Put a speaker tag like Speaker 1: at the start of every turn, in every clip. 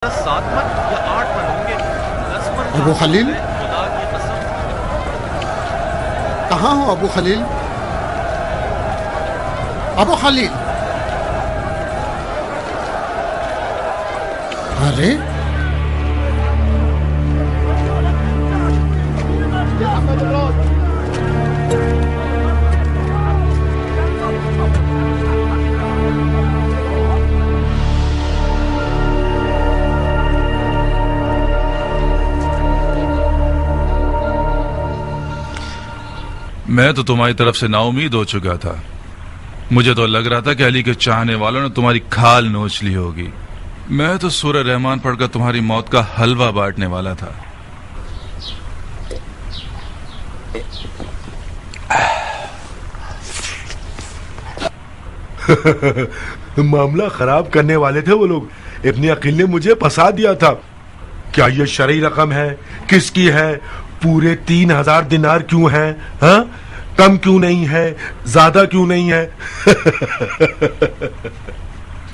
Speaker 1: 7 من یا 8 من ہوں گے. 10 من
Speaker 2: ابو خلیل
Speaker 1: خدا کی قسم.
Speaker 2: کہاں ہو ابو خلیل؟ ابو خلیل، ارے
Speaker 3: میں تو تمہاری طرف سے نا امید ہو چکا تھا. مجھے تو لگ رہا تھا کہ علی کے چاہنے والوں نے تمہاری کھال نوچ لی ہوگی. میں تو سورہ رحمان پڑھ کر تمہاری موت کا حلوہ بانٹنے والا تھا.
Speaker 4: معاملہ خراب کرنے والے تھے وہ لوگ. ابن عقیل نے مجھے پھنسا دیا تھا. کیا یہ شرعی رقم ہے؟ کس کی ہے؟ پورے 3000 دینار کیوں ہے؟ ہاں، کم کیوں نہیں ہے؟ زیادہ کیوں نہیں ہے؟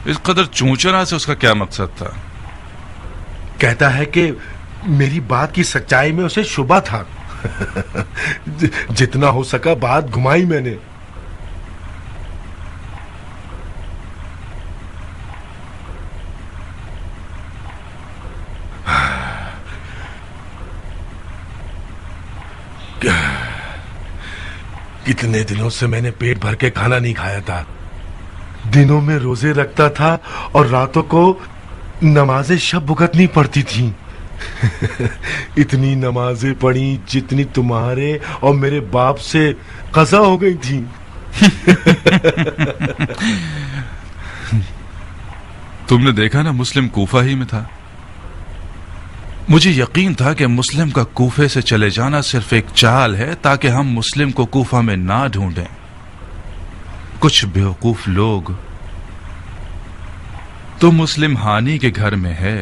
Speaker 3: اس قدر چونچنا سے اس کا کیا مقصد تھا؟
Speaker 4: کہتا ہے کہ میری بات کی سچائی میں اسے شبہ تھا. جتنا ہو سکا بات گھمائی میں نے. کتنے دنوں سے میں نے پیٹ بھر کے کھانا نہیں کھایا تھا. دنوں میں روزے رکھتا تھا اور راتوں کو نمازیں شب بھگتنی پڑتی تھیں. اتنی نمازیں پڑھی جتنی تمہارے اور میرے باپ سے قضا ہو گئی تھی.
Speaker 3: تم نے دیکھا نا، مسلم کوفہ ہی میں تھا. مجھے یقین تھا کہ مسلم کا کوفے سے چلے جانا صرف ایک چال ہے تاکہ ہم مسلم کو کوفہ میں نہ ڈھونڈیں. کچھ بیوقوف لوگ تو مسلم ہانی کے گھر میں ہے.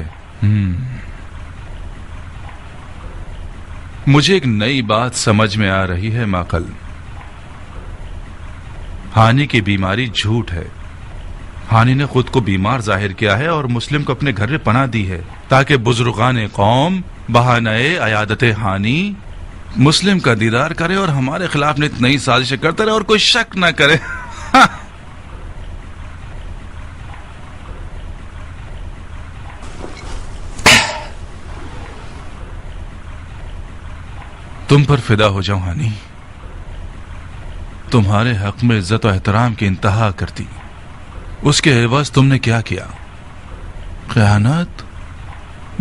Speaker 3: مجھے ایک نئی بات سمجھ میں آ رہی ہے ماقل. ہانی کی بیماری جھوٹ ہے. ہانی نے خود کو بیمار ظاہر کیا ہے اور مسلم کو اپنے گھر میں پناہ دی ہے تاکہ بزرگان قوم بہانہ عیادت ہانی مسلم کا دیدار کرے اور ہمارے خلاف نئی سازشیں کرتے رہے اور کوئی شک نہ کرے. تم پر فدا ہو جاؤں ہانی. تمہارے حق میں عزت و احترام کی انتہا کرتی. اس کے عوض تم نے کیا کیا؟ خیانت.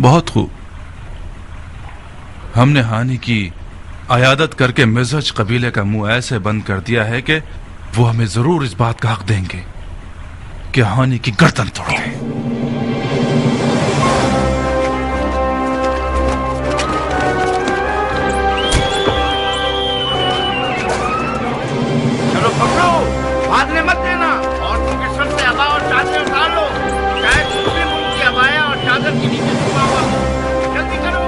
Speaker 3: بہت خوب. ہم نے ہانی کی عیادت کر کے مزہج قبیلے کا منہ ایسے بند کر دیا ہے کہ وہ ہمیں ضرور اس بات کا حق دیں گے کہ ہانی کی گردن توڑ دیں.
Speaker 1: چلو پکڑو، بھاگنے مت دینا. عورتوں کے سر سے ابا اور چادر اتار لو. شاید دوسرے ملک کی ابایا اور چادر کے نیچے چھپا ہوا ہو. جلدی کرو.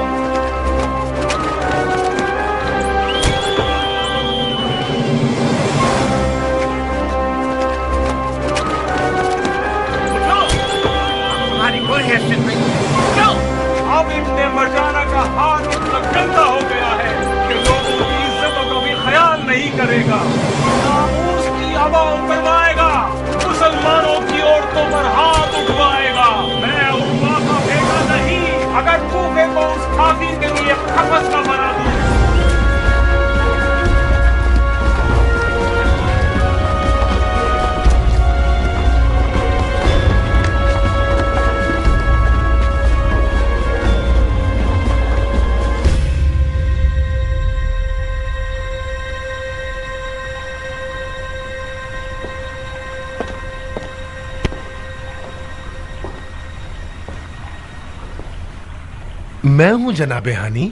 Speaker 1: اٹھو، اب تمہاری کوئی حیثیت نہیں ہے. اٹھو.
Speaker 5: اب ابن مرجانہ کا ہاتھ اتنا گندا ہو گیا ہے کہ لوگوں کی عزتوں کا بھی خیال نہیں کرے گا. ناموس کی ابا اتروائے گا. مسلمانوں کی عورتوں پر ہاتھ اٹھوائے گا. میں عقبہ کا بیٹا نہیں. اگر کوفے کو اس کافر کے لیے قفس نہ بنا دوں.
Speaker 4: میں ہوں جناب ہانی،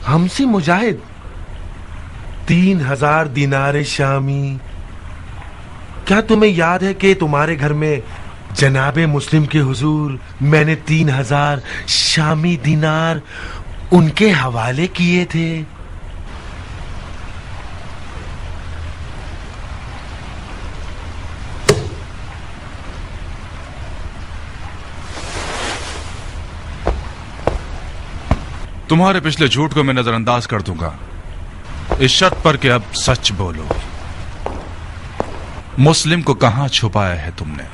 Speaker 4: ہمسی مجاہد. 3000 دینار شامی. کیا تمہیں یاد ہے کہ تمہارے گھر میں جناب مسلم کے حضور میں نے 3000 شامی دینار ان کے حوالے کیے تھے؟
Speaker 3: तुम्हारे पिछले झूठ को मैं नजरअंदाज कर दूंगा, इस शर्त पर कि अब सच बोलो। मुस्लिम को कहां छुपाया है तुमने?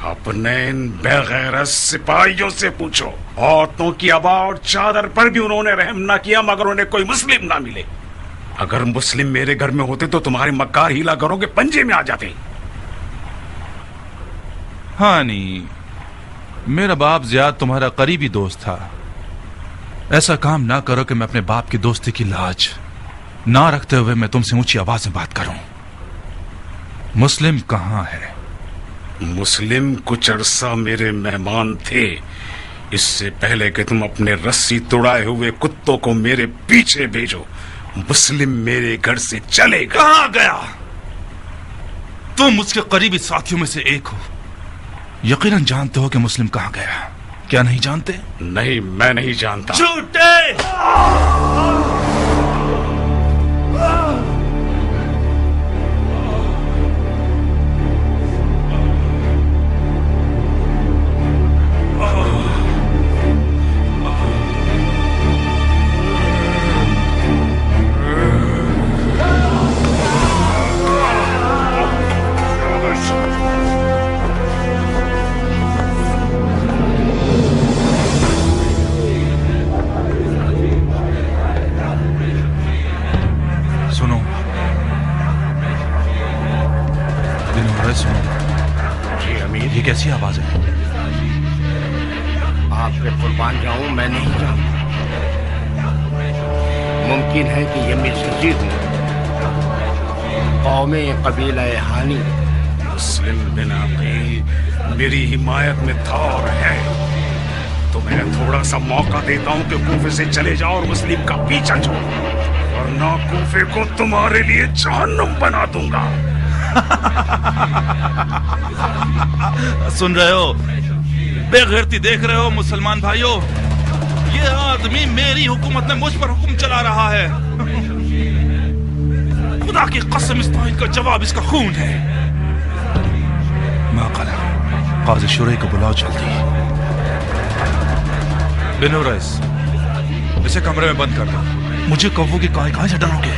Speaker 5: अपने इन बेगैरत सिपाहियों से पूछो। औरतों की अबा और चादर पर भी उन्होंने रहम ना किया मगर उन्हें कोई मुस्लिम ना मिले। अगर मुस्लिम मेरे घर में होते तो तुम्हारे मक्कार हीला घरों के पंजे में आ जाते।
Speaker 3: हानी, मेरा बाप ज़ियाद तुम्हारा करीबी दोस्त था। ऐसा काम ना करो कि मैं अपने बाप की दोस्ती की लाज ना रखते हुए मैं तुमसे ऊंची आवाज में बात करूं। मुस्लिम कहां है?
Speaker 5: मुस्लिम कुछ अरसा मेरे मेहमान थे। इससे पहले कि तुम अपने रस्सी तुड़ाए हुए कुत्तों को मेरे पीछे भेजो, मुस्लिम मेरे घर से चलेगा।
Speaker 3: कहां गया? तुम उसके करीबी साथियों में से एक हो, यकीनन जानते हो कि मुस्लिम कहां गया। क्या नहीं जानते?
Speaker 5: नहीं, मैं नहीं जानता।
Speaker 3: झूठे! ये कैसी आवाज है?
Speaker 1: आप पे कुर्बान जाऊं, मैं नहीं जानता। मुमकिन है कि ये मिर्जी हूं, कौमे कबीला हानी।
Speaker 5: मुस्लिम बिन अकील मेरी हिमायत में था और है। तो मैं थोड़ा सा मौका देता हूं कि कूफे से चले जाओ और मुस्लिम का पीछा छोड़ो, वरना कूफे को तुम्हारे लिए जहन्नुम बना दूंगा।
Speaker 3: सुन रहे हो? बेगैरती देख रहे हो मुसलमान भाइयों? ये आदमी मेरी हुकूमत में मुझ पर हुक्म चला रहा है। खुदा की कसम, इस तौहीद का जवाब इसका खून है। माक़ला, काज़ी शुरे को बुलाओ जल्दी। बिनो रईस, इसे कमरे में बंद कर दो। मुझे कौवों की कहां से डरोगे?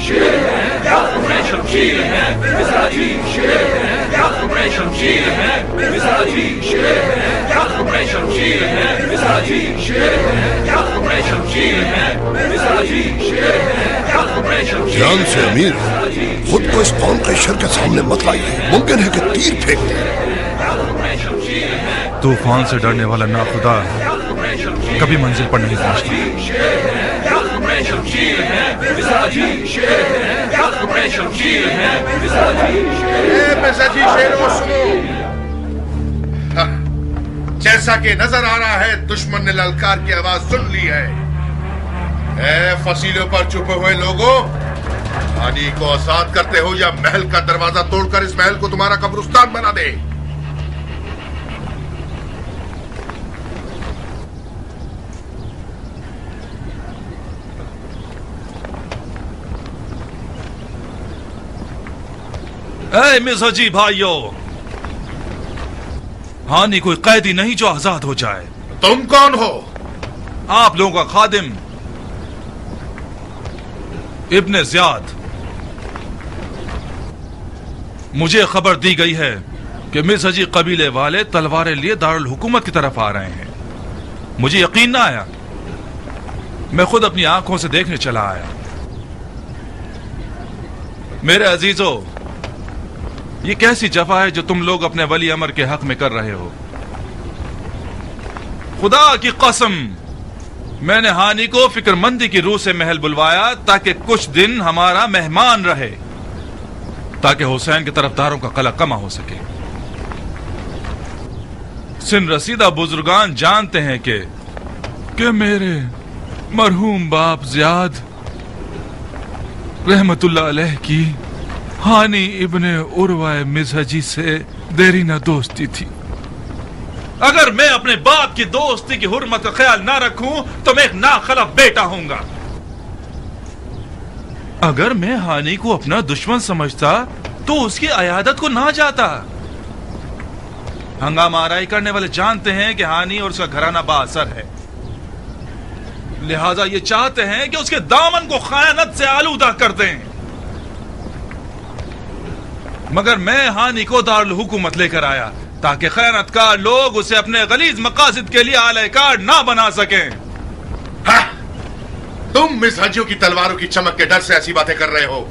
Speaker 6: शेर है या तुम्हें शमशीर है? मिज़ाजी शेर है या तुम्हें शमशीर है? मिज़ाजी शेर है या तुम्हें शमशीर है? मिज़ाजी शेर है या तुम्हें शमशीर है? मिज़ाजी शेर है या तुम्हें शमशीर है?
Speaker 7: ध्यान से अमीर, खुद को इस कौम के शर के सामने मत लाइए। मुमकिन है कि तीर फेंक दे।
Speaker 3: तूफान से डरने वाला नाखुदा कभी मंजिल पर नहीं पहुंचता।
Speaker 6: शमशीर है मिज़ाजी शेर है या तुम्हें शमशीर है? मिज़ाजी
Speaker 7: मिज़ाजी शेरों सुनो। जैसा कि नजर आ रहा है दुश्मन ने ललकार की आवाज सुन ली है। ए फसीलों पर छुपे हुए लोगों, हानी को आजाद करते हो या महल का दरवाजा तोड़कर इस महल को तुम्हारा कब्रिस्तान बना दे।
Speaker 3: ऐ मिज़ाजी भाइयों, हानि कोई कैदी नहीं जो आजाद हो जाए।
Speaker 7: तुम कौन हो?
Speaker 3: आप लोगों का खादिम इब्ने ज़ियाद। मुझे खबर दी गई है कि मिज़ाजी कबीले वाले तलवारें लिए दारुल हुकूमत की तरफ आ रहे हैं। मुझे यकीन ना आया, मैं खुद अपनी आंखों से देखने चला आया। मेरे अजीजों, ये कैसी जफा है जो तुम लोग अपने वली अमर के हक में कर रहे हो? खुदा की कसम, मैंने हानि को फिक्रमंदी की रूह से महल बुलवाया ताकि कुछ दिन हमारा मेहमान रहे, ताकि हुसैन के तरफदारों का कला कमा हो सके। सिन रसीदा बुजुर्गान जानते हैं कि मेरे मरहूम बाप ज़ियाद रहमतुल्लाह अलैह की हानी इब्ने उर्वा मिज़ाजी से देरीना दोस्ती थी। अगर मैं अपने बाप की दोस्ती की हुर्मत का ख्याल ना रखूं तो मैं एक नाखलफ बेटा हूंगा। अगर मैं हानि को अपना दुश्मन समझता तो उसकी अयादत को ना जाता। ہنگامہ آرائی کرنے والے جانتے ہیں کہ ہانی اور اس کا گھرانہ با اثر ہے، لہذا یہ چاہتے ہیں کہ اس کے دامن کو خیانت سے آلودہ کر دیں، مگر میں ہانی کو دارالحکومت لے کر آیا تاکہ خیانت کار لوگ اسے اپنے غلیظ مقاصد کے لیے آلہ کار نہ بنا سکیں۔
Speaker 7: تم مزاجیوں کی تلواروں کی چمک کے ڈر سے ایسی باتیں کر رہے ہو۔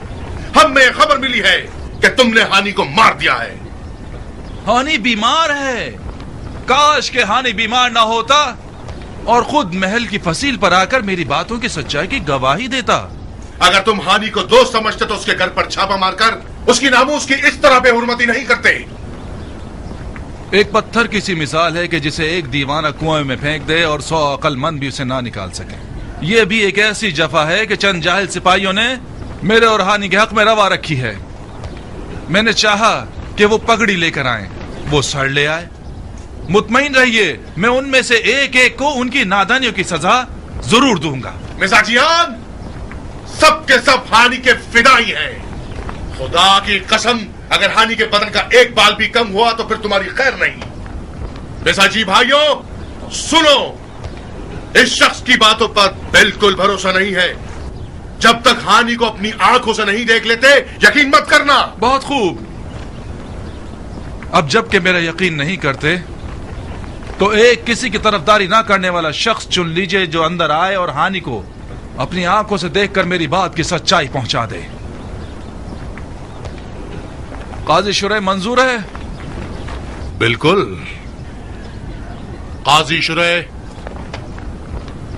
Speaker 7: ہمیں خبر ملی ہے کہ تم نے ہانی کو مار دیا ہے۔
Speaker 3: ہانی بیمار ہے، کاش کہ ہانی بیمار نہ ہوتا اور خود محل کی فصیل پر آ کر میری باتوں کی سچائی کی گواہی دیتا۔
Speaker 7: اگر تم ہانی کو دوست سمجھتے تو اس کے گھر پر چھاپا مار کر اس کی ناموس کی اس طرح بے حرمتی نہیں کرتے۔
Speaker 3: ایک پتھر کی سی مثال ہے کہ جسے ایک دیوانہ کنویں میں پھینک دے اور 100 عقل مند بھی اسے نہ نکال سکے۔ یہ بھی ایک ایسی جفا ہے کہ چند جاہل سپاہیوں نے میرے اور ہانی کے حق میں روا رکھی ہے۔ میں نے چاہا کہ وہ پگڑی لے کر آئیں، وہ سر لے آئے۔ مطمئن رہیے میں ان میں سے ایک ایک کو ان کی نادانیوں کی سزا ضرور دوں گا۔
Speaker 7: مزاجیان سب کے سب ہانی کے فدائی ہیں۔ خدا کی قسم اگر ہانی کے بدن کا ایک بال بھی کم ہوا تو پھر تمہاری خیر نہیں۔ مزاجی بھائیوں سنو، اس شخص کی باتوں پر بالکل بھروسہ نہیں ہے۔ جب تک ہانی کو اپنی آنکھوں سے نہیں دیکھ لیتے یقین مت کرنا۔
Speaker 3: بہت خوب، اب جب کہ میرا یقین نہیں کرتے تو ایک کسی کی طرفداری نہ کرنے والا شخص چن لیجئے جو اندر آئے اور ہانی کو اپنی آنکھوں سے دیکھ کر میری بات کی سچائی پہنچا دے۔ قاضی شرح منظور ہے؟
Speaker 7: بالکل، قاضی شرح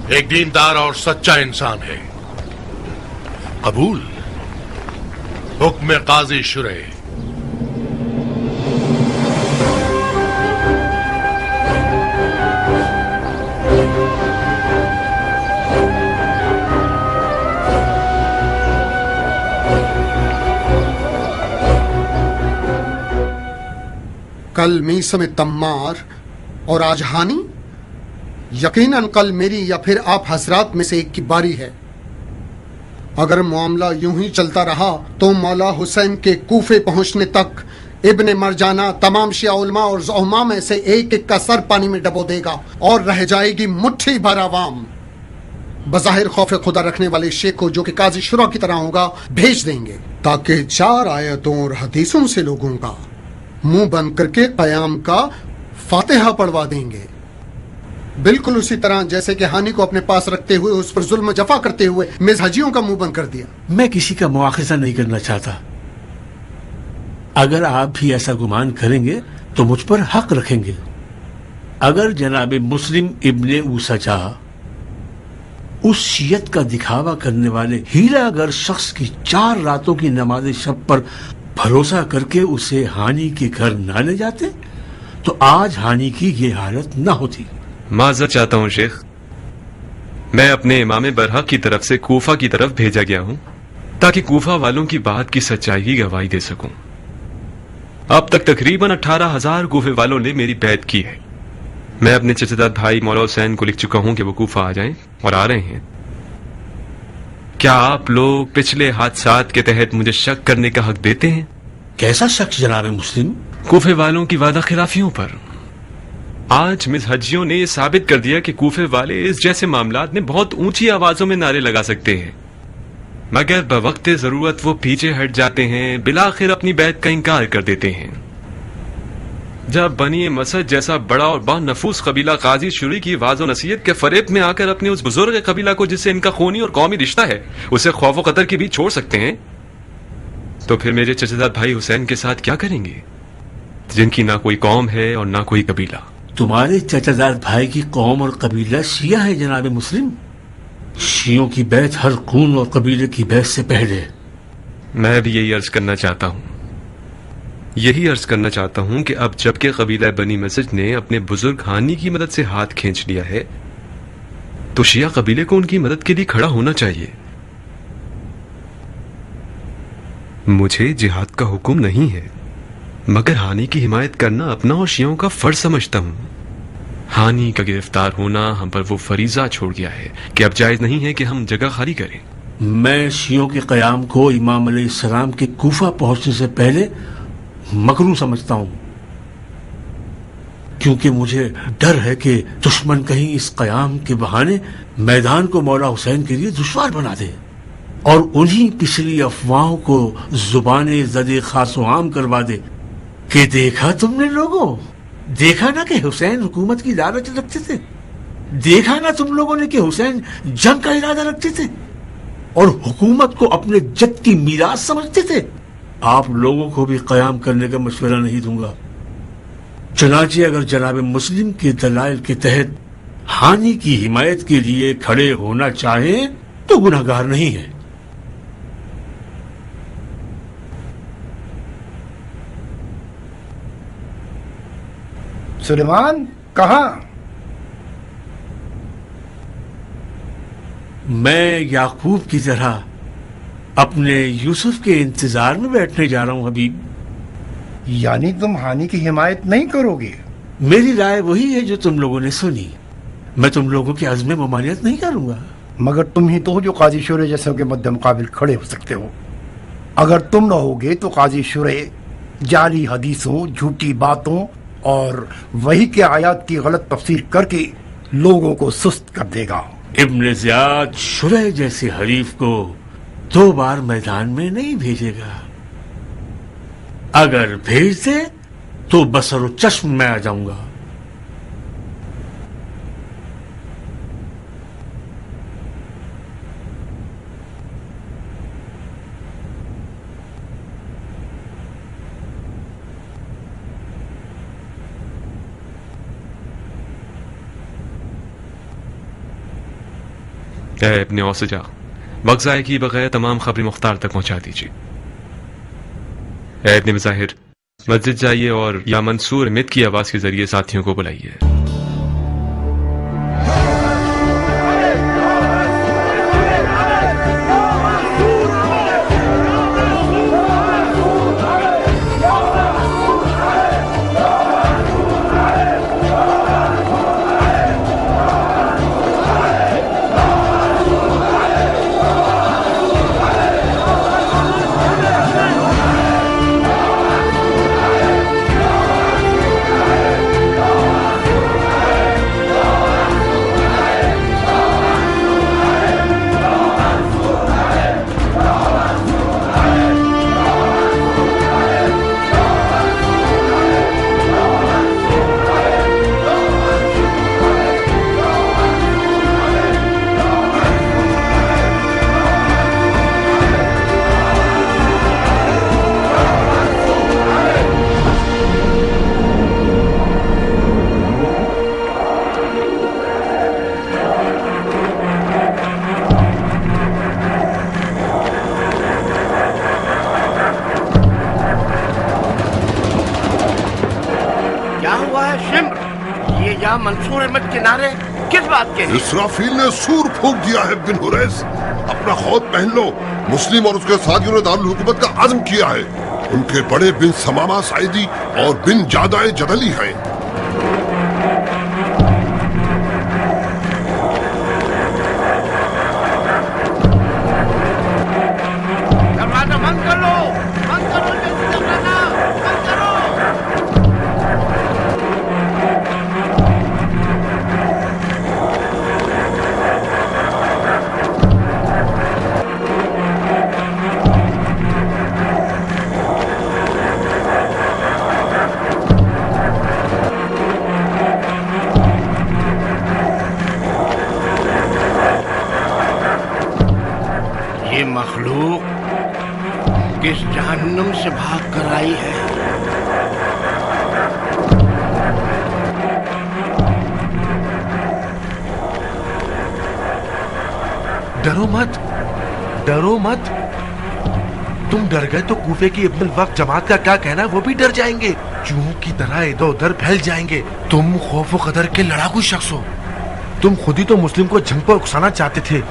Speaker 7: ایک دیندار اور سچا انسان ہے۔ قبول۔ حکم قاضی شرح۔
Speaker 2: کل میسم تمار اور آج ہانی، یقیناً کل میری یا پھر آپ حضرات میں سے ایک کی باری ہے۔ اگر معاملہ یوں ہی چلتا رہا تو مولا حسین کے کوفے پہنچنے تک ابن مرجانہ تمام شیعہ علماء اور زعماء میں سے ایک ایک کا سر پانی میں ڈبو دے گا اور رہ جائے گی مٹھی بھر عوام۔ بظاہر خوف خدا رکھنے والے شیخ کو جو کہ قاضی شرح کی طرح ہوگا بھیج دیں گے تاکہ 4 آیتوں اور حدیثوں سے لوگوں کا منہ بند کر کے قیام کا فاتحہ پڑھوا دیں گے، بالکل اسی طرح جیسے کہ ہانی کو اپنے پاس رکھتے ہوئے اس پر ظلم و جفا کرتے ہوئے مزاجیوں کا منہ بند کر دیا۔
Speaker 8: میں کسی کا مواخذہ نہیں کرنا چاہتا، اگر آپ بھی ایسا گمان کریں گے تو مجھ پر حق رکھیں گے۔ اگر جناب مسلم ابن اوسجا اس شیعت کا دکھاوا کرنے والے ہیرا گر شخص کی 4 راتوں کی نماز شب پر بھروسہ کر کے اسے ہانی کے گھر نہ لے جاتے تو آج ہانی کی یہ حالت نہ ہوتی۔
Speaker 9: معذرت چاہتا ہوں شیخ، میں اپنے امام برحق کی طرف سے کوفہ کی طرف بھیجا گیا ہوں تاکہ کوفہ والوں کی بات کی سچائی کی گواہی دے سکوں۔ اب تک تقریباً 18,000 کوفے والوں نے میری بیعت کی ہے۔ میں اپنے چچا بھائی مولا حسین کو لکھ چکا ہوں کہ وہ کوفہ آ جائیں اور آ رہے ہیں۔ کیا آپ لوگ پچھلے حادثات کے تحت مجھے شک کرنے کا حق دیتے ہیں؟
Speaker 8: کیسا شک جناب مسلم؟
Speaker 9: کوفے والوں کی وعدہ خلافیوں پر۔ آج مزہجیوں نے یہ ثابت کر دیا کہ کوفے والے اس جیسے معاملات میں بہت اونچی آوازوں میں نعرے لگا سکتے ہیں، مگر بوقت ضرورت وہ پیچھے ہٹ جاتے ہیں، بالآخر اپنی بیعت کا انکار کر دیتے ہیں۔ جب بنی مسد جیسا بڑا اور با نفوس قبیلہ قاضی شرح کی واضح و نصیحت کے فریب میں آ کر اپنے اس بزرگ قبیلہ کو جس سے ان کا خونی اور قومی رشتہ ہے اسے خوف و قطر کے بھی چھوڑ سکتے ہیں، تو پھر میرے چچا بھائی حسین کے ساتھ کیا کریں گے جن کی نہ کوئی قوم ہے اور نہ کوئی قبیلہ؟
Speaker 8: تمہارے چچا زاد بھائی کی قوم اور قبیلہ شیعہ ہے جناب مسلم۔ شیعوں کی بیعت ہر خون اور قبیلے کی بیعت سے پہلے۔
Speaker 9: میں بھی یہی عرض کرنا چاہتا ہوں کہ اب جب کہ قبیلہ بنی مسد نے اپنے بزرگ ہانی کی مدد سے ہاتھ کھینچ لیا ہے تو شیعہ قبیلے کو ان کی مدد کے لیے کھڑا ہونا چاہیے۔ مجھے جہاد کا حکم نہیں ہے، مگر ہانی کی حمایت کرنا اپنا اور شیعوں کا فرض سمجھتا ہوں۔ ہانی کا گرفتار ہونا ہم پر وہ فریضہ چھوڑ گیا ہے کہ اب جائز نہیں ہے کہ ہم جگہ خالی کریں۔
Speaker 8: میں شیعوں کے قیام کو امام علیہ السلام کے کوفہ پہنچنے سے پہلے مکروہ سمجھتا ہوں۔ کیونکہ مجھے ڈر ہے کہ دشمن کہیں اس قیام کے بہانے میدان کو مولا حسین کے لیے دشوار بنا دے اور انہی پچھلی افواہوں کو زبان زد خاص و عام کروا دے کہ دیکھا تم نے لوگوں، دیکھا نا کہ حسین حکومت کی لالچ رکھتے تھے، دیکھا نا تم لوگوں نے کہ حسین جنگ کا ارادہ رکھتے تھے اور حکومت کو اپنے جد کی میراث سمجھتے تھے۔ آپ لوگوں کو بھی قیام کرنے کا مشورہ نہیں دوں گا، چنانچہ اگر جناب مسلم کے دلائل کے تحت ہانی کی حمایت کے لیے کھڑے ہونا چاہیں تو گناہگار نہیں ہے۔
Speaker 10: سلیمان کہاں؟
Speaker 8: میں یعقوب کی طرح اپنے یوسف کے انتظار میں بیٹھنے جا رہا ہوں حبیب۔
Speaker 10: یعنی تم ہانی کی حمایت نہیں کرو گے؟
Speaker 8: میری رائے وہی ہے جو تم لوگوں نے سنی، میں تم لوگوں کے عزم ممانعت نہیں کروں گا۔
Speaker 10: مگر تم ہی تو ہو جو قاضی شورے جیسے کے مد مقابل کھڑے ہو سکتے ہو۔ اگر تم نہ ہوگے تو قاضی شورے جعلی حدیثوں، جھوٹی باتوں اور وحی کے آیات کی غلط تفسیر کر کے لوگوں کو سست کر دے گا۔
Speaker 8: ابن زیاد شرح جیسے حریف کو 2 بار میدان میں نہیں بھیجے گا، اگر بھیج دے تو بصر و چشم میں آ جاؤں گا۔
Speaker 9: اے ابن اوسجا، وقت ضائع کی بغیر تمام خبر مختار تک پہنچا دیجیے۔ اے ابن مظاہر، مسجد جائیے اور یا منصور مت کی آواز کے ذریعے ساتھیوں کو بلائیے۔
Speaker 1: منصور احمد کے نعرے کس بات کے ہیں؟
Speaker 7: اسرافیل نے سور پھونک دیا ہے بن حریث، اپنا خود پہن لو۔ مسلم اور اس کے ساتھیوں نے دارالحکومت کا عزم کیا ہے۔ ان کے بڑے بن سمامہ سعیدی اور بن جادائے جدلی ہیں۔
Speaker 1: دروازہ بند کر لو، بند کرو جلدی دروازہ بند کرو۔ یہ مخلوق کس جہنم سے بھاگ کر آئی ہے؟
Speaker 4: ڈرو مت، ڈرو مت۔ تم ڈر گئے تو کوفے کی ابن الوقت جماعت کا کیا کہنا ہے وہ بھی ڈر جائیں گے، چوہوں کی طرح ادھر ادھر پھیل جائیں گے۔ تم خوف و قدر کے لڑاکو شخص ہو، تم خود ہی تو مسلم کو جنگ پر اکسانا چاہتے تھے،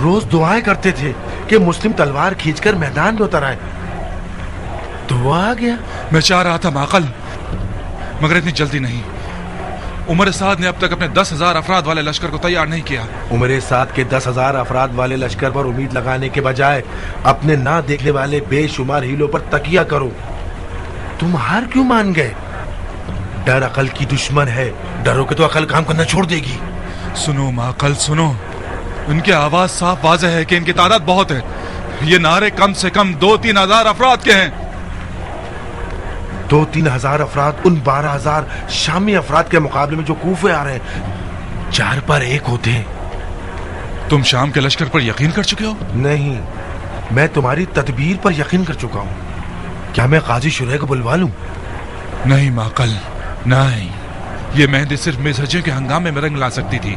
Speaker 4: روز دعائیں کرتے تھے کہ مسلم تلوار کھینچ کر میدان میں اتر آئے، تو وہ آ گیا۔
Speaker 3: میں چاہ رہا تھا معقل، مگر اتنی جلدی نہیں۔ عمر سعد نے اب تک اپنے 10,000 افراد والے لشکر کو تیار نہیں کیا۔
Speaker 4: عمر سعد کے 10,000 افراد والے لشکر پر امید لگانے کے بجائے اپنے نہ دیکھنے والے بے شمار ہیلوں پر تکیہ کرو۔ تم ہار کیوں مان گئے؟ ڈر عقل کی دشمن ہے. ڈرو کہ تو عقل کام کرنا چھوڑ دے گی.
Speaker 3: سنو معقل سنو، ان کی آواز صاف واضح ہے کہ ان کی تعداد بہت ہے. یہ نعرے کم سے کم 2-3 ہزار افراد کے ہیں.
Speaker 4: 2-3 ہزار افراد ان 12,000 شامی افراد کے مقابلے میں جو کوفے آ رہے ہیں 4 پر 1 ہوتے ہیں.
Speaker 3: تم شام کے لشکر پر یقین کر چکے ہو؟
Speaker 4: نہیں، میں تمہاری تدبیر پر یقین کر چکا ہوں. کیا میں قاضی شریح کو بلوا لوں؟
Speaker 3: نہیں معقل نہیں، یہ مہندی صرف مزہجیوں کے ہنگامے میں رنگ لا سکتی تھی.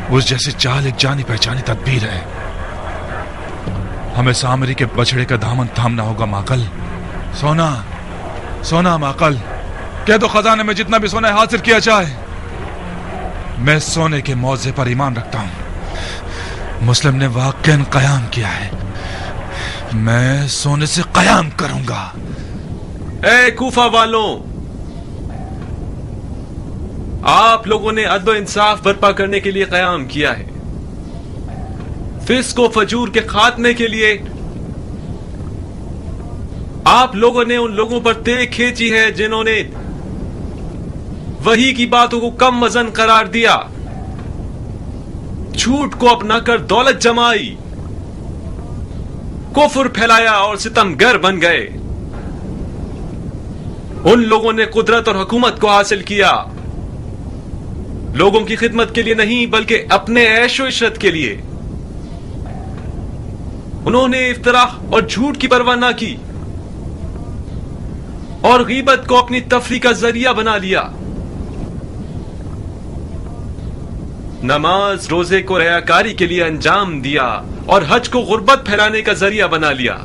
Speaker 3: اس جیسی چال ایک جانی پہچانی تدبیر ہے. ہمیں سامری کے بچڑے کا دامن تھامنا ہوگا معقل. سونا سونا معقل، کہہ دو خزانے میں جتنا بھی سونا حاصل کیا جائے. میں سونے کے موضع پر ایمان رکھتا ہوں. مسلم نے واقعاً قیام کیا ہے، میں سونے سے قیام کروں گا.
Speaker 9: اے کوفہ والوں، آپ لوگوں نے عدل و انصاف برپا کرنے کے لیے قیام کیا ہے، فسق و فجور کے خاتمے کے لیے. آپ لوگوں نے ان لوگوں پر تیغ کھینچی ہے جنہوں نے وحی کی باتوں کو کم وزن قرار دیا، جھوٹ کو اپنا کر دولت جمائی، کفر پھیلایا اور ستم گر بن گئے. ان لوگوں نے قدرت اور حکومت کو حاصل کیا لوگوں کی خدمت کے لیے نہیں بلکہ اپنے عیش و عشرت کے لیے. انہوں نے افتراء اور جھوٹ کی پرواہ نہ کی اور غیبت کو اپنی تفریح کا ذریعہ بنا لیا. نماز روزے کو ریاکاری کے لیے انجام دیا اور حج کو غربت پھیلانے کا ذریعہ بنا لیا.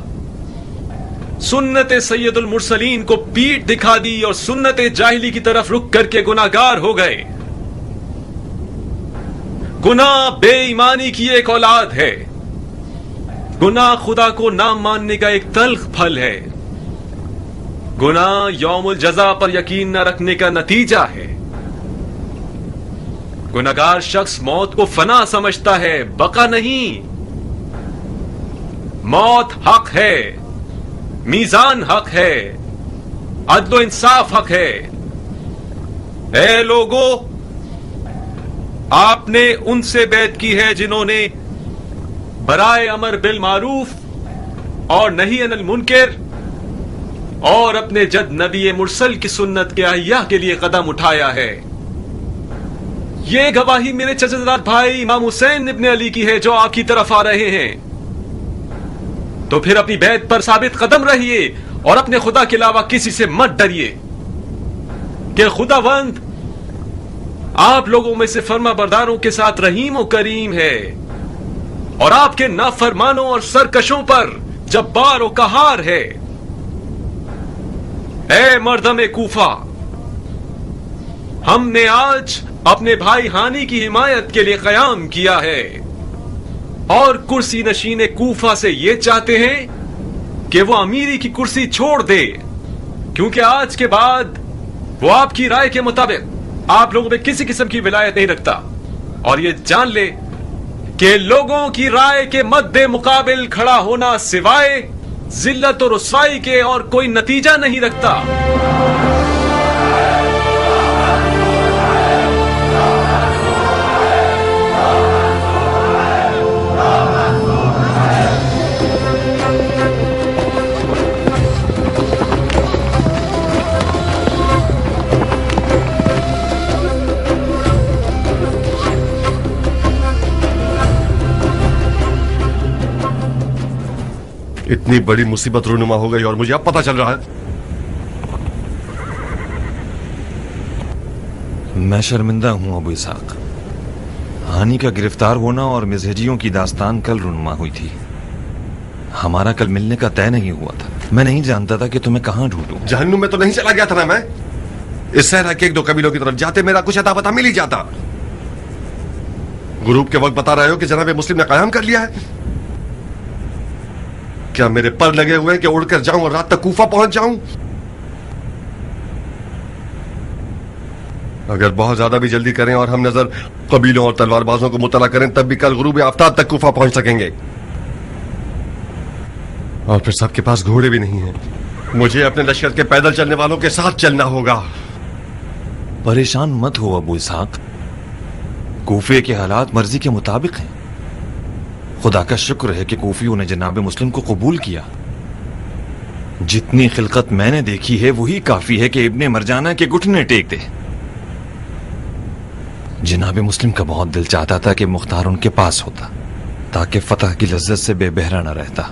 Speaker 9: سنت سید المرسلین کو پیٹ دکھا دی اور سنت جاہلی کی طرف رک کر کے گناہگار ہو گئے. گناہ بے ایمانی کی ایک اولاد ہے. گناہ خدا کو نہ ماننے کا ایک تلخ پھل ہے. گناہ یوم الجزا پر یقین نہ رکھنے کا نتیجہ ہے. گناہگار شخص موت کو فنا سمجھتا ہے، بقا نہیں. موت حق ہے، میزان حق ہے، عدل و انصاف حق ہے. اے لوگو، آپ نے ان سے بیعت کی ہے جنہوں نے برائے امر بالمعروف اور نہی عن المنکر اور اپنے جد نبی مرسل کی سنت کے احیاء کے لیے قدم اٹھایا ہے. یہ گواہی میرے چچا بھائی امام حسین ابن علی کی ہے جو آپ کی طرف آ رہے ہیں. تو پھر اپنی بیعت پر ثابت قدم رہیے اور اپنے خدا کے علاوہ کسی سے مت ڈریے کہ خداوند آپ لوگوں میں سے فرما برداروں کے ساتھ رحیم و کریم ہے اور آپ کے نافرمانوں اور سرکشوں پر جبار و قہار ہے. اے مردم کوفہ، ہم نے آج اپنے بھائی ہانی کی حمایت کے لیے قیام کیا ہے اور کرسی نشین کوفہ سے یہ چاہتے ہیں کہ وہ امیری کی کرسی چھوڑ دے، کیونکہ آج کے بعد وہ آپ کی رائے کے مطابق آپ لوگوں میں کسی قسم کی ولایت نہیں رکھتا. اور یہ جان لے کہ لوگوں کی رائے کے مد مقابل کھڑا ہونا سوائے ذلت و رسوائی کے اور کوئی نتیجہ نہیں رکھتا.
Speaker 11: اتنی بڑی مصیبت رونما ہو گئی اور مجھے اب پتہ چل رہا ہے.
Speaker 12: میں شرمندہ ہوں ابو اسحاق. ہانی کا گرفتار ہونا اور مزہجیوں کی داستان کل رونما ہوئی تھی. ہمارا کل ملنے کا طے نہیں ہوا تھا. میں نہیں جانتا تھا کہ تمہیں کہاں ڈھونڈوں.
Speaker 11: جہنم میں تو نہیں چلا گیا تھا نا میں. اس صحرا کے 1-2 قبیلوں کی طرف جاتے میرا کچھ اتا پتہ مل ہی جاتا. غروب کے وقت بتا رہے ہو کہ جناب مسلم نے قیام کر لیا ہے. کیا میرے پر لگے ہوئے کہ اڑ کر جاؤں اور رات تک کوفہ پہنچ جاؤں؟ اگر بہت زیادہ بھی جلدی کریں اور ہم نظر قبیلوں اور تلوار بازوں کو مطلع کریں تب بھی کل غروب آفتاب تک کوفہ پہنچ سکیں گے. اور پھر سب کے پاس گھوڑے بھی نہیں ہیں. مجھے اپنے لشکر کے پیدل چلنے والوں کے ساتھ چلنا ہوگا.
Speaker 12: परेशान मत हो अबू इसहाक, कूफे के हालात मर्जी के मुताबिक हैं। खुदा का शुक्र है कि कूफियों ने जनाब मुस्लिम को कबूल किया। जितनी खिलकत मैंने देखी है वही काफी है कि इब्ने मरजाना के घुटने टेक दे। जनाब मुस्लिम का बहुत दिल चाहता था कि मुख्तार उनके पास होता ताकि फतह की लज्जत से बेबहरा न रहता।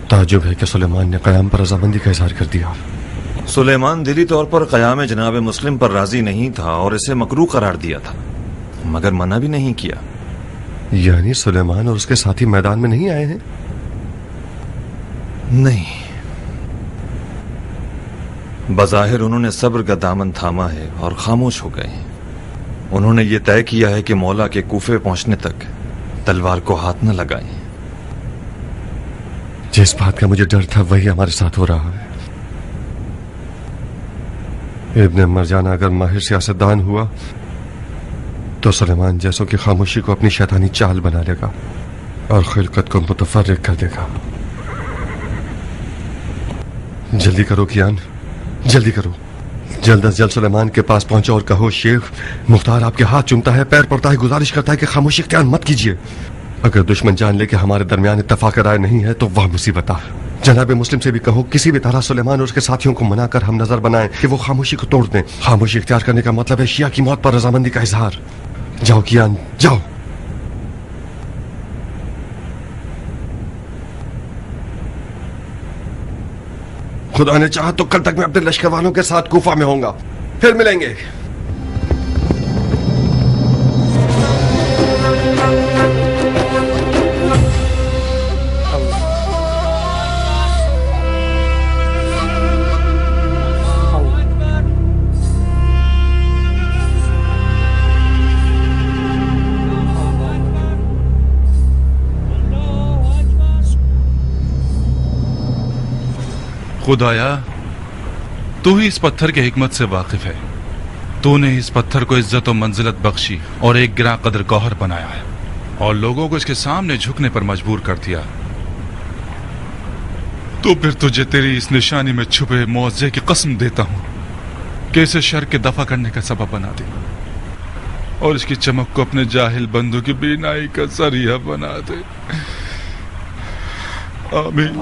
Speaker 11: ताजुब है कि सुलेमान ने क़याम पर रजामंदी का इजहार कर दिया।
Speaker 12: सुलेमान दिली तौर पर क़याम जनाब मुस्लिम पर राजी नहीं था और इसे मकरूह करार दिया था, मगर मना भी नहीं किया।
Speaker 11: यानी सुलेमान और उसके साथी मैदान में नहीं आए हैं?
Speaker 12: नहीं, बज़ाहिर उन्होंने सब्र का दामन थामा है और खामोश हो गए। उन्होंने ये तय किया है कि मौला के कूफे पहुंचने तक तलवार को हाथ न लगाएं।
Speaker 11: जिस बात का मुझे डर था वही हमारे साथ हो रहा है। इब्ने मरजाना अगर माहिर सियासतदान हुआ तो सुलेमान जैसों की खामोशी को अपनी शैतानी चाल बना लेगा और खिलकत को मुतफर्रिक कर देगा। जल्दी करो कियान, जल्दी करो। जल्द अज जल्द सुलेमान के पास पहुंचो और कहो, शेख मुख्तार आपके हाथ चूमता है, पैर पड़ता है, गुजारिश करता है कि खामोशी इख्तियार मत कीजिए। अगर दुश्मन जान ले कि हमारे दरमियान इत्तफाक राय नहीं है तो वह मुसीबत है। जनाब मुस्लिम से भी कहो किसी भी तरह सुलेमान और उसके साथियों को मनाकर हम नजर बनाएं कि वो खामोशी को तोड़ दें। खामोशी इख्तियार करने का मतलब है शिया की मौत पर रजामंदी का इजहार। जाओ कियान, जाओ। खुदा ने चाहा तो कल तक मैं अपने लश्कर वालों के साथ कूफा में होऊंगा। फिर मिलेंगे।
Speaker 3: खुदाया, तू ही इस पत्थर की हिकमत से वाकिफ है। तूने इस पत्थर को इज्जत और मंजिलत बख्शी और एक गिरा कदर गौहर बनाया है और लोगों को इसके सामने झुकने पर मजबूर कर दिया। तो फिर तुझे तेरी इस निशानी में छुपे मुआवजे की कसम देता हूं कि इसे शर के दफा करने का सबब बना दे और इसकी चमक को अपने जाहिल बंदों की बीनाई का जरिया बना दे। आमीन।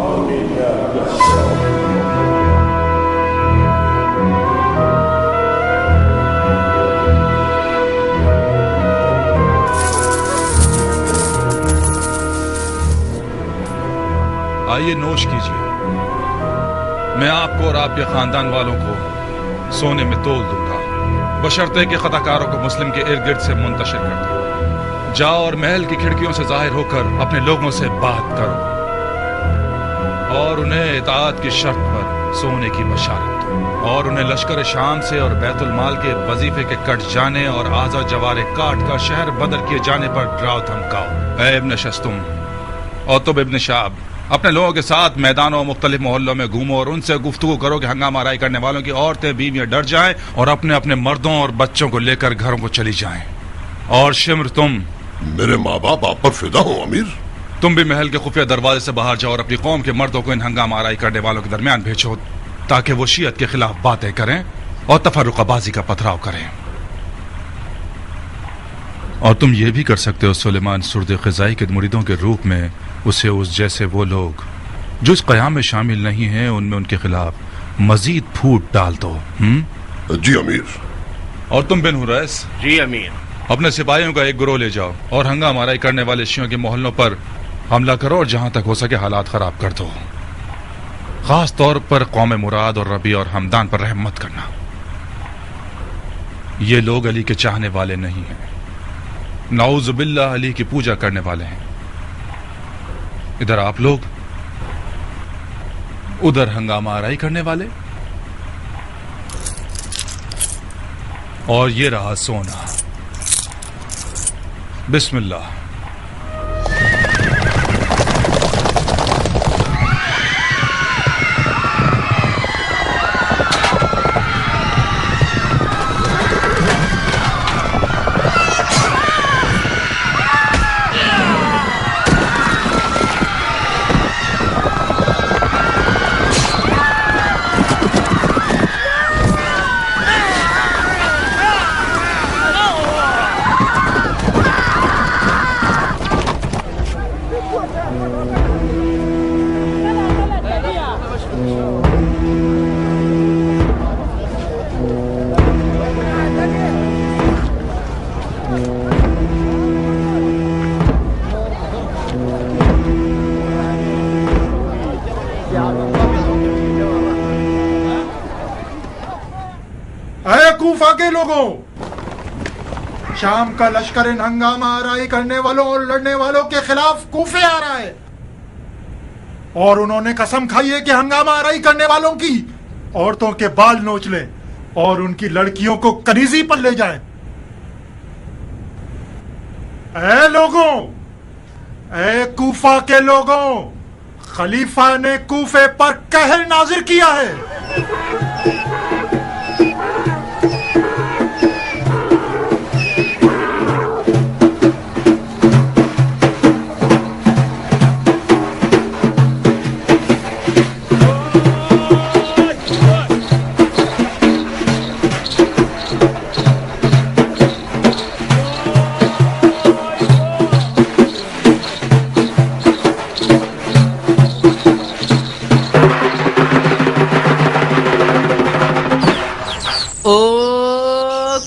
Speaker 3: आइए नोश कीजिए। मैं आपको और आपके खानदान वालों को सोने में तोल दूंगा, बशर्ते कि खताकारों को मुस्लिम के इर्द गिर्द से मुंतशिर कर दो। जाओ और महल की खिड़कियों से जाहिर होकर अपने लोगों से बात करो और उन्हें इताअत की शर्त पर सोने की बशारत दो और उन्हें लश्कर शाम से और बैतुल माल के वजीफे के कट जाने और आजा जवारे काट कर शहर बदर किए जाने पर डराओ धमकाओ। ऐ इब्न शस्तुम और तुम इब्न शाब, अपने लोगों के साथ मैदानों और मुख्तलिफ मोहल्लों में घूमो और उनसे गुफ्तगू करो कि हंगामा आराई करने वालों की औरतें बीवियां डर जाएं और अपने अपने मर्दों और बच्चों को लेकर घरों को चली जाएं। और शिम्र, तुम,
Speaker 7: मेरे माँ बाप आप पर फिदा हो अमीर।
Speaker 3: तुम भी महल के खुफिया दरवाजे से बाहर जाओ और अपनी कौम के मर्दों को इन हंगामा आराई करने वालों के दरमियान भेजो ताकि वो शियत के खिलाफ बातें करें और तफर्रुक़बाज़ी का पथराव करें। और तुम ये भी कर सकते हो सुलेमान सुर्द ख़ज़ाई के मुरीदों के रूप में उसे उस जैसे वो लोग जो इस क़याम में शामिल नहीं हैं उनमें उनके खिलाफ मजीद फूट डाल दो।
Speaker 7: जी अमीर।
Speaker 3: और तुम बिन हुरैस,
Speaker 1: जी अमीर,
Speaker 3: अपने सिपाहियों का एक गिरोह ले जाओ और हंगामा आराई करने वाले शियों के मोहल्लों पर हमला करो और जहां तक हो सके हालात खराब कर दो। खास तौर पर कौम मुराद और रबी और हमदान पर रहम मत करना। ये लोग अली के चाहने वाले नहीं हैं, नाउज़ बिल्लाह अली की पूजा करने वाले हैं। इधर आप लोग उधर हंगामा आराई करने वाले, और ये रहा सोना। बिस्मिल्लाह।
Speaker 13: कूफा के लोगों, शाम का लश्कर इन हंगामा आराई करने वालों और लड़ने वालों के खिलाफ कूफे आ रहा है, और उन्होंने कसम खाई है कि हंगामा आराई करने वालों की औरतों के बाल नोच ले और उनकी लड़कियों को कनीजी पर ले जाए। ऐ लोगों, ऐ कूफा के लोगों, खलीफा ने कूफे पर कहर नाजिर किया है।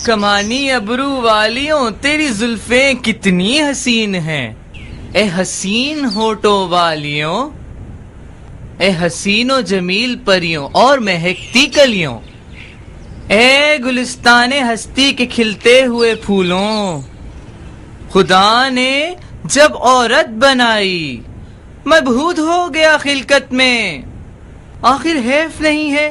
Speaker 14: कमानी अबरू वालियों, तेरी जुल्फें कितनी हसीन हैं। ए हसीन होठों वालियों, ए हसीनो जमील परियों और महकती कलियों, ए गुलिस्ताने हस्ती के खिलते हुए फूलों, खुदा ने जब औरत बनाई मबहूत हो गया खिलकत में। आखिर हैफ नहीं है,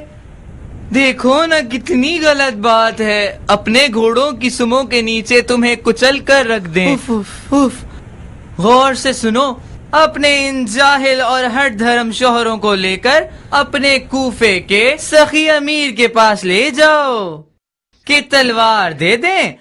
Speaker 14: देखो ना कितनी गलत बात है, अपने घोड़ों की सुमों के नीचे तुम्हें कुचल कर रख दें। उफ, उफ, उफ। गौर से सुनो, अपने इन जाहिल और हट धर्म शोहरों को लेकर अपने कूफे के सखी अमीर के पास ले जाओ कि तलवार दे दें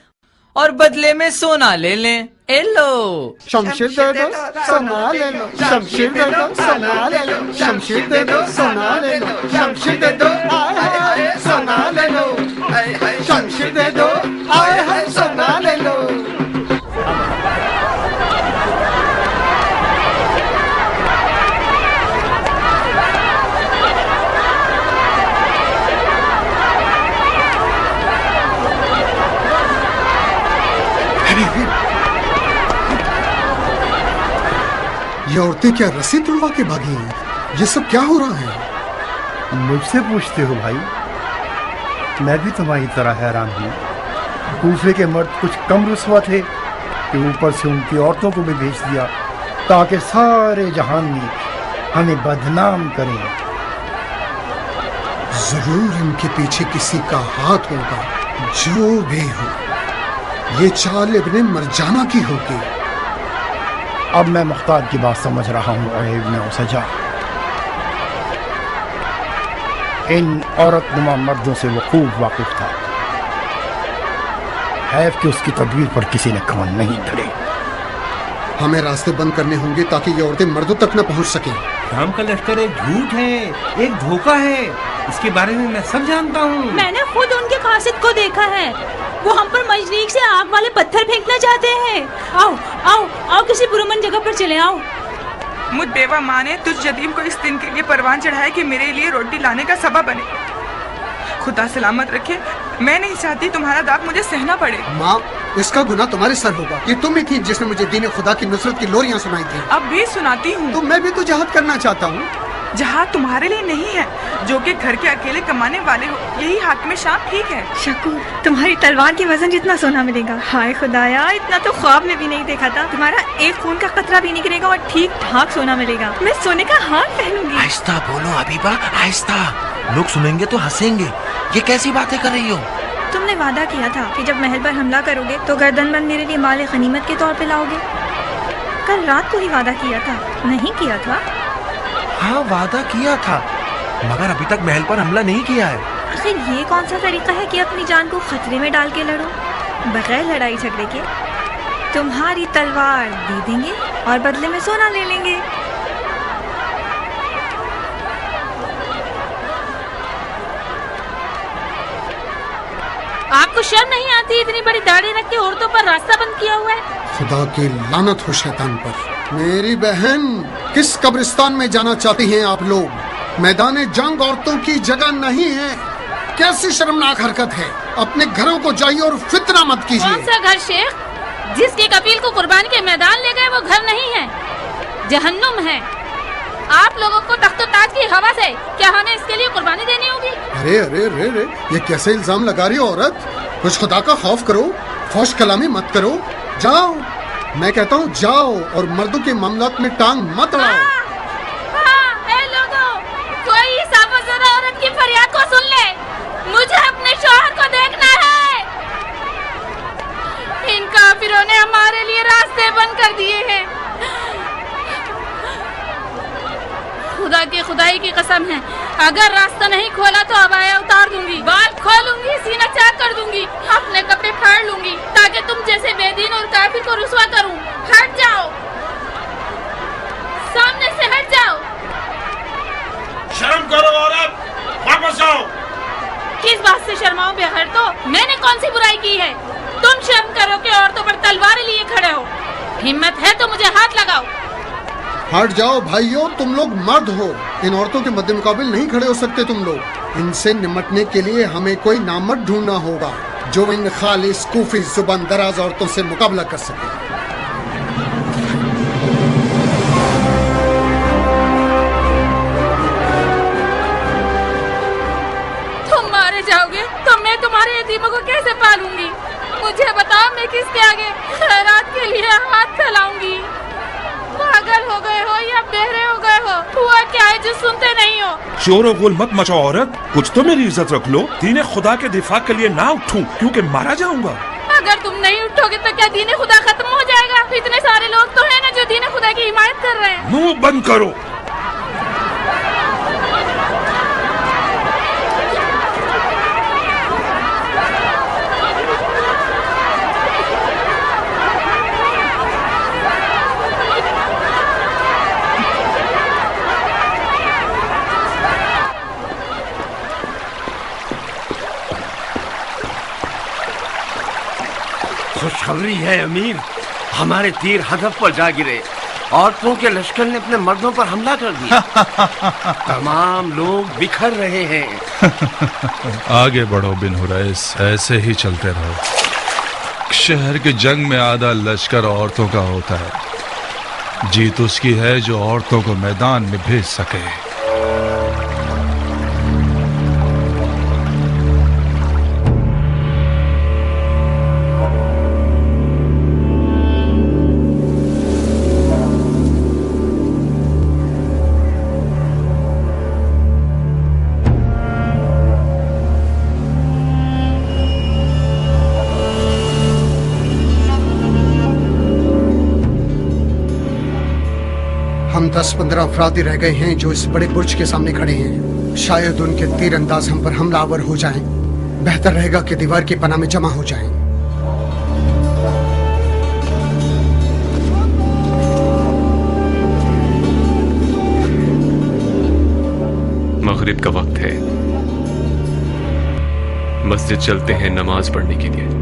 Speaker 14: और बदले में सोना ले लें। ए लो,
Speaker 2: शमशीर दे दो, सोना ले लो। शमशीर दे दो, सोना ले लो। शमशीर दे दो, सोना ले लो। शमशीर दे दो, आए हाय सोना ले लो। शमशीर दे दो, आए हाय सोना ले लो। ये औरतें क्या रस्सी तुड़वा के भागी हैं? ये सब क्या हो रहा है?
Speaker 10: मुझसे पूछते हो भाई? मैं भी तुम्हारी तरह हैरान हूँ। कूफे के मर्द कुछ कम रुस्वा थे कि ऊपर से उनकी औरतों को भी भेज दिया ताकि सारे जहान में हमें बदनाम करें।
Speaker 2: जरूर इनके पीछे किसी का हाथ होगा। जो भी हो, ये चाल इब्ने मरजाना की होगी।
Speaker 10: अब मैं मुख्तार की बात समझ रहा हूँ। इब्ने उसजा इन औरत नुमा मर्दों से वो खूब वाकिफ था। हैफ कि उसकी तदबीर पर किसी ने कान नहीं धरे।
Speaker 2: हमें रास्ते बंद करने होंगे ताकि ये औरतें मर्दों तक न पहुंच सके।
Speaker 15: शाम का लश्कर एक झूठ है, एक धोखा है। इसके बारे में मैं सब जानता हूँ।
Speaker 16: मैंने खुद उनके कासिद को देखा है। वो हम पर मजनीक से आग वाले पत्थर फेंकना चाहते हैं। आओ आओ आओ, किसी पुरअमन जगह पर चले आओ।
Speaker 17: मुझ बेवा माँ ने तुझ यतीम को इस दिन के लिए परवान चढ़ाया कि मेरे लिए रोटी लाने का सबब बने। खुदा सलामत रखे, मैं नहीं चाहती तुम्हारा दाग मुझे सहना पड़े।
Speaker 2: माँ, इसका गुनाह तुम्हारे सर होगा। ये तुम ही थी जिसने मुझे दीन खुदा की नुसरत की लोरियां सुनाई थी।
Speaker 17: अब भी सुनाती हूँ।
Speaker 2: तो मैं भी तो जहाद करना चाहता हूँ।
Speaker 17: जहाज तुम्हारे लिए नहीं है, जो कि घर के अकेले कमाने वाले हो। यही हाकिम शाम ठीक है।
Speaker 18: शकूर, तुम्हारी तलवार के वजन जितना सोना मिलेगा। हाय खुदाया, इतना तो ख्वाब में भी नहीं देखा था। तुम्हारा एक खून का कतरा भी निकलेगा और ठीक ठाक सोना मिलेगा। मैं सोने का हार पहनूंगी।
Speaker 19: आहिस्ता बोलो हबीबा, आहिस्ता। लोग सुनेंगे तो हंसेंगे। ये कैसी बातें कर रही हो?
Speaker 18: तुमने वादा किया था कि जब महल पर हमला करोगे तो गर्दनबंद मेरे लिए माल गनीमत के तौर पे लाओगे। कल रात को ही वादा किया था, नहीं किया था?
Speaker 19: हाँ, वादा किया था, मगर अभी तक महल पर हमला नहीं किया है।
Speaker 18: आखिर ये कौन सा तरीका है कि अपनी जान को खतरे में डाल के लड़ो बगैर लड़ाई झगड़े के? तुम्हारी तलवार दे देंगे और बदले में सोना ले लेंगे।
Speaker 16: आपको शर्म नहीं आती इतनी बड़ी दाढ़ी रख के औरतों पर रास्ता बंद किया हुआ है?
Speaker 2: खुदा की लानत हो शैतान पर। मेरी बहन, किस कब्रिस्तान में जाना चाहती हैं आप लोग? मैदान जंग औरतों की जगह नहीं है। कैसी शर्मनाक हरकत है। अपने घरों को जाइए और फितना मत कीजिए।
Speaker 16: कौन सा घर शेख? जिसके कबील को कुर्बानी के मैदान ले गए वो घर नहीं है, जहन्नुम है। आप लोगों को तख्त ताज की हवा से क्या हमें इसके लिए कुर्बानी देनी होगी?
Speaker 2: अरे अरे अरे अरे, ये कैसे इल्जाम लगा रही हो औरत? कुछ खुदा का खौफ करो, फौश कलामी मत करो। जाओ, मैं कहता हूँ जाओ और मर्दों के मामलात में टांग मत अड़ाओ।
Speaker 16: कोई साफज़दा औरत की फरियाद को सुन ले। मुझे अपने शौहर को देखना है। इन काफिरों ने हमारे लिए रास्ते बंद कर दिए हैं। खुदा की खुदाई की कसम है, अगर रास्ता नहीं खोला तो अबाया उतार दूंगी, बाल खोलूंगी, सीना चाक कर दूंगी, अपने कपड़े फाड़ लूंगी ताकि तुम जैसे बेदीन और काफिर को रुसवा करूं। हट जाओ, सामने से हट जाओ।
Speaker 5: शर्म करो औरत, वापस आओ।
Speaker 16: किस बात से शर्माओ बेगैर? तो मैंने कौन सी बुराई की है? तुम शर्म करो कि औरतों पर तलवार लिए खड़े हो। हिम्मत है तो मुझे हाथ लगाओ।
Speaker 2: हट जाओ भाइयों, तुम लोग मर्द हो। इन औरतों के मद्दे मुकाबिल नहीं खड़े हो सकते तुम लोग। इनसे निमटने के लिए हमें कोई नामर्द ढूंढना होगा जो इन खालिस कूफी जुबान दराज औरतों से मुकाबला कर सके।
Speaker 16: तुम मारे जाओगे तो मैं तुम्हारे यतीमों को कैसे पालूंगी? मुझे बताओ, मैं किसके आगे खैरात के लिए हाथ फैलाऊंगी? पागल हो गए हो या बहरे हो गए हो? हुआ क्या है जो सुनते नहीं हो?
Speaker 5: शोर और गुल मत मचाओ औरत, कुछ तो मेरी इज्जत रख लो। दीने खुदा के दिफा के लिए ना उठूं क्योंकि मारा जाऊंगा।
Speaker 16: अगर तुम नहीं उठोगे तो क्या दीने खुदा खत्म हो जाएगा? इतने सारे लोग तो हैं ना जो दीने खुदा की हिमायत कर रहे हैं।
Speaker 5: मुंह बंद करो।
Speaker 1: खुशखबरी है अमीर, हमारे तीर हदफ पर जा गिरे। औरतों के लश्कर ने अपने मर्दों पर हमला कर दिया। तमाम लोग बिखर रहे हैं।
Speaker 3: आगे बढ़ो बिन हुरैस, ऐसे ही चलते रहो। शहर के जंग में आधा लश्कर औरतों का होता है। जीत उसकी है जो औरतों को मैदान में भेज सके।
Speaker 2: हम 10-15 अफराद ही रह गए हैं जो इस बड़े बुर्ज के सामने खड़े हैं। शायद उनके तीर अंदाज हम पर हमलावर हो जाएं। बेहतर रहेगा कि दीवार की पनाह में जमा हो जाएं।
Speaker 9: मगरिब का वक्त है, मस्जिद चलते हैं नमाज पढ़ने के लिए।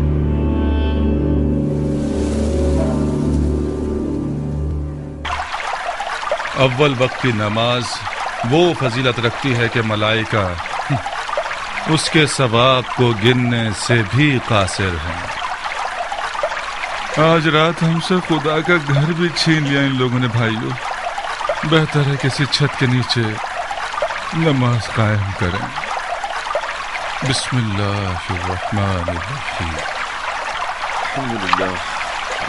Speaker 3: अव्वल वक्त की नमाज वो फजीलत रखती है कि मलाइका उसके सवाब को गिनने से भी कासिर हैं। आज रात हमसे खुदा का घर भी छीन लिया इन लोगों ने भाइयों। बेहतर है किसी छत के नीचे नमाज कायम करें। बिस्मिल्लाहिर्रहमानिर्रहीम।
Speaker 6: अल्हम्दुलिल्लाह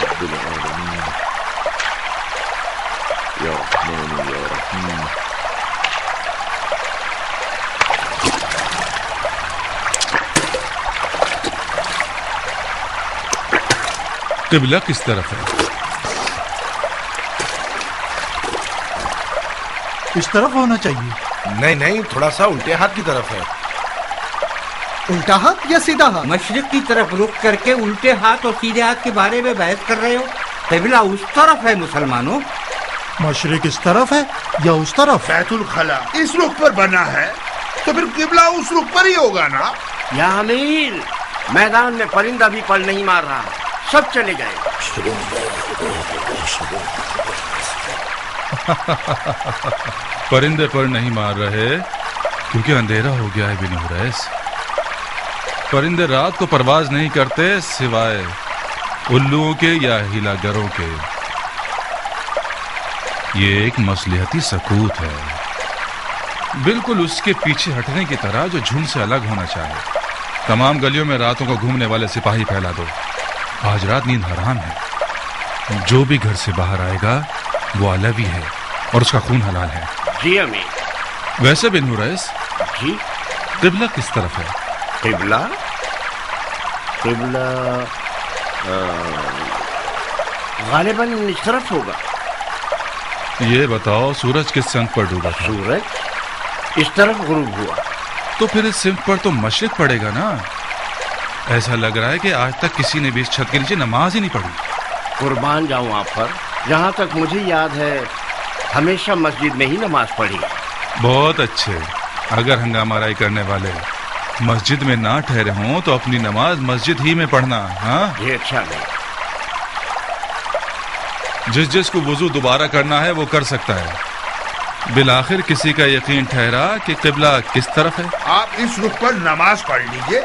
Speaker 6: रब्बिल आलमीन या रहमान या रहीम।
Speaker 3: क़िबला किस तरफ है?
Speaker 13: इस तरफ होना चाहिए।
Speaker 19: नहीं नहीं, थोड़ा सा उल्टे हाथ की तरफ है।
Speaker 2: उल्टा हाथ या सीधा हाथ?
Speaker 15: मशरिक की तरफ रुख करके उल्टे हाथ और सीधे हाथ के बारे में बहस कर रहे हो। क़िबला उस तरफ है मुसलमानों।
Speaker 13: मशरिक इस तरफ है या उस तरफ?
Speaker 7: बैतुल खला इस रुख पर बना है तो फिर किबला उस रुख पर ही होगा ना।
Speaker 1: या अमीर, मैदान में परिंदा भी पल नहीं मार रहा, सब चले गए।
Speaker 3: परिंदे पर नहीं मार रहे क्योंकि अंधेरा हो गया है बिन हुरैस। परिंदे रात को परवाज नहीं करते सिवाय उल्लुओं के या हिलागरों के। ये एक मसलिहती सकूत है, बिल्कुल उसके पीछे हटने की तरह जो झुंड से अलग होना चाहे। तमाम गलियों में रातों को घूमने वाले सिपाही फैला दो। आज रात नींद हराम है। जो भी घर से बाहर आएगा वो अलवी है और उसका खून हलाल है।
Speaker 1: जी अमीर।
Speaker 3: वैसे बिन हुरैस
Speaker 1: जी,
Speaker 3: क़िबला किस तरफ है?
Speaker 1: क़िबला क़िबला गालिबन इस तरफ होगा।
Speaker 3: ये बताओ सूरज किस सिमत पर डूबा था?
Speaker 1: सूरज इस तरफ गुरूब हुआ।
Speaker 3: तो फिर इस सिमत पर तो मशरिक पड़ेगा ना। ऐसा लग रहा है कि आज तक किसी ने भी इस छत के नीचे नमाज ही नहीं पढ़ी।
Speaker 1: कुर्बान जाऊं आप पर, जहाँ तक मुझे याद है हमेशा मस्जिद में ही नमाज पढ़ी।
Speaker 3: बहुत अच्छे। अगर हंगामाराई करने वाले मस्जिद में ना ठहरे हों तो अपनी नमाज मस्जिद ही में पढ़ना। हाँ
Speaker 1: ये अच्छा नहीं।
Speaker 3: जिस जिस को वुजू दोबारा करना है वो कर सकता है। बिलाखिर किसी का यकीन ठहरा कि क़िबला किस तरफ है।
Speaker 7: आप इस रुख पर नमाज पढ़ लीजिए,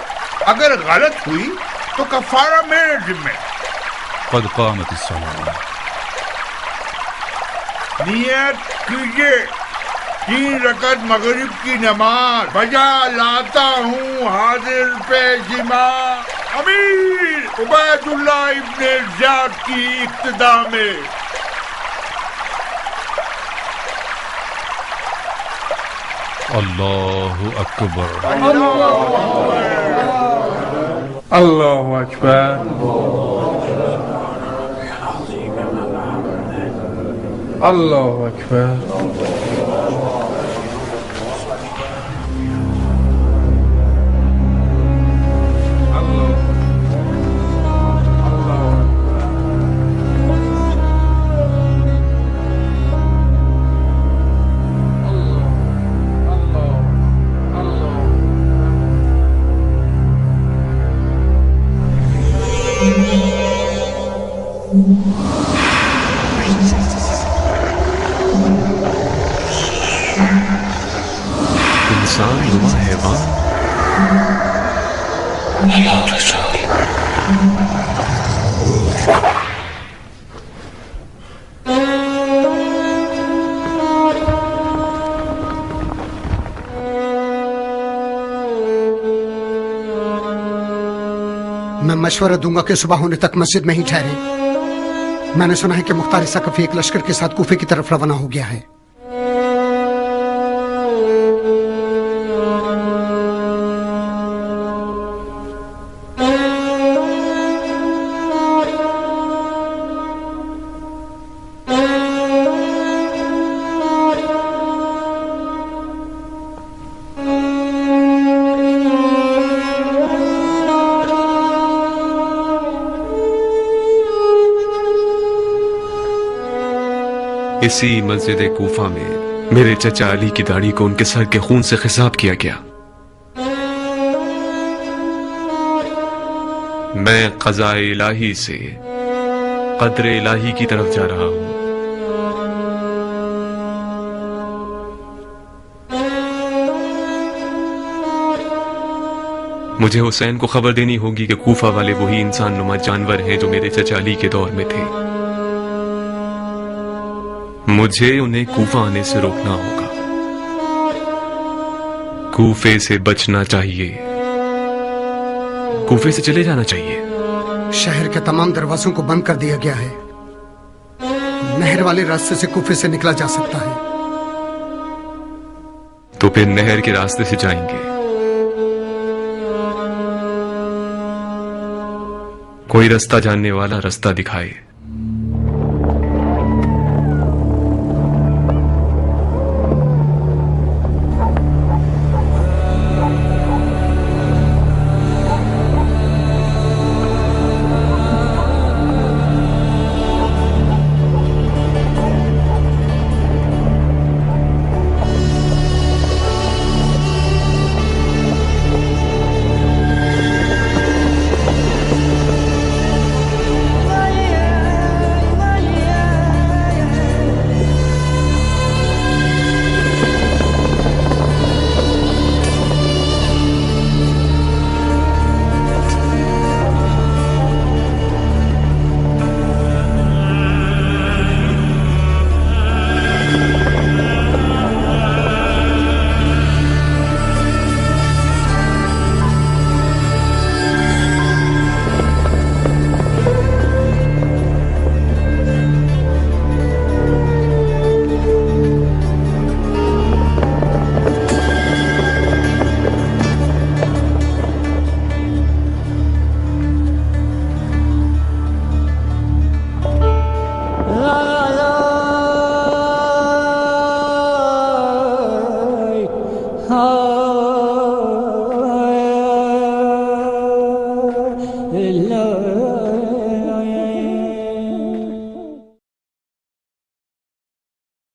Speaker 7: अगर गलत हुई तो कफारा मेरे जिम्मे।
Speaker 3: क़द क़ामतिस सलाह।
Speaker 7: नियत कीजिए 3 रकअत मगरिब की नमाज बजा लाता हूँ हाजिर पे जिमा अमीर उबैदुल्लाह इब्ने ज़ियाद की इक्तिदा में।
Speaker 3: अल्लाहु अकबर।
Speaker 5: अल्लाहु अकबर। अल्लाहु अकबर।
Speaker 9: इंसान नुमा हैवान।
Speaker 2: मैं मशवरा दूंगा कि सुबह होने तक मस्जिद में ही ठहरे। मैंने सुना है कि मुख्तार सकफी एक लश्कर के साथ कूफे की तरफ रवाना हो गया है।
Speaker 9: इसी मस्जिद कूफा में मेरे चचा अली की दाढ़ी को उनके सर के खून से खिसाब किया गया। मैं क़ज़ा इलाही से क़द्र इलाही की तरफ जा रहा हूं। मुझे हुसैन को खबर देनी होगी कि कूफा वाले वही इंसान नुमा जानवर हैं जो मेरे चचा अली के दौर में थे। मुझे उन्हें कूफा आने से रोकना होगा। کوفے سے بچنا چاہیے، کوفے سے چلے جانا چاہیے۔
Speaker 2: شہر کے تمام دروازوں کو بند کر دیا گیا ہے، نہر والے راستے سے کوفے سے نکلا جا سکتا ہے۔
Speaker 9: تو پھر نہر کے راستے سے جائیں گے۔ کوئی رستہ جاننے والا رستہ دکھائے۔